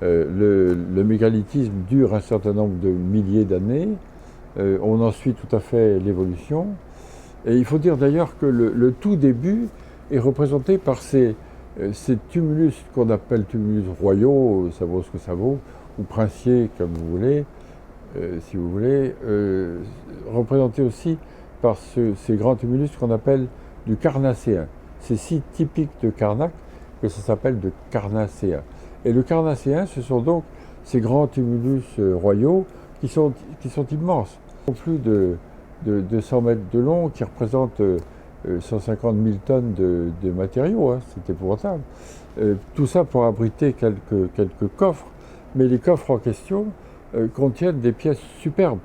Le mégalithisme dure un certain nombre de milliers d'années. On en suit tout à fait l'évolution. Et il faut dire d'ailleurs que le tout début est représenté par ces tumulus qu'on appelle tumulus royaux, ça vaut ce que ça vaut, ou princiers, comme vous voulez, si vous voulez, représentés aussi par ces grands tumulus qu'on appelle du carnacéen. C'est si typique de Karnak que ça s'appelle de carnacéen. Et le carnacéen, ce sont donc ces grands tumulus royaux qui sont immenses. Ils font plus de 100 mètres de long, qui représentent 150 000 tonnes de matériaux, hein, c'est épouvantable. Tout ça pour abriter quelques coffres, mais les coffres en question contiennent des pièces superbes,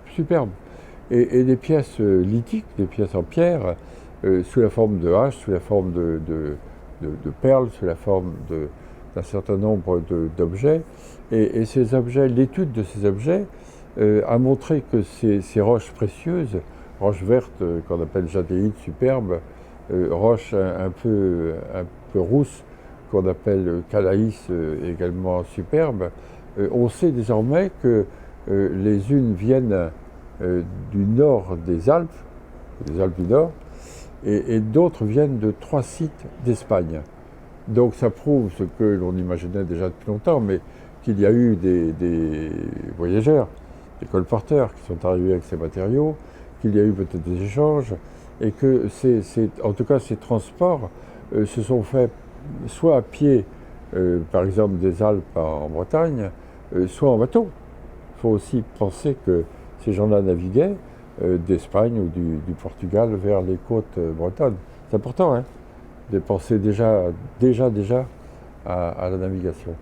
et des pièces lithiques, des pièces en pierre, sous la forme de haches, sous la forme de perles, sous la forme d'un certain nombre d'objets. Et ces objets, l'étude de ces objets a montré que ces roches précieuses, roches vertes qu'on appelle jadéites superbes, roches un peu rousses qu'on appelle calaïs également superbes, on sait désormais que les unes viennent du nord des Alpes du Nord, et d'autres viennent de 3 sites d'Espagne. Donc ça prouve ce que l'on imaginait déjà depuis longtemps, mais qu'il y a eu des voyageurs, des colporteurs qui sont arrivés avec ces matériaux, qu'il y a eu peut-être des échanges, et que en tout cas ces transports se sont faits soit à pied, par exemple des Alpes en Bretagne, soit en bateau. Il faut aussi penser que ces gens-là naviguaient d'Espagne ou du Portugal vers les côtes bretonnes. C'est important, hein, de penser déjà à la navigation.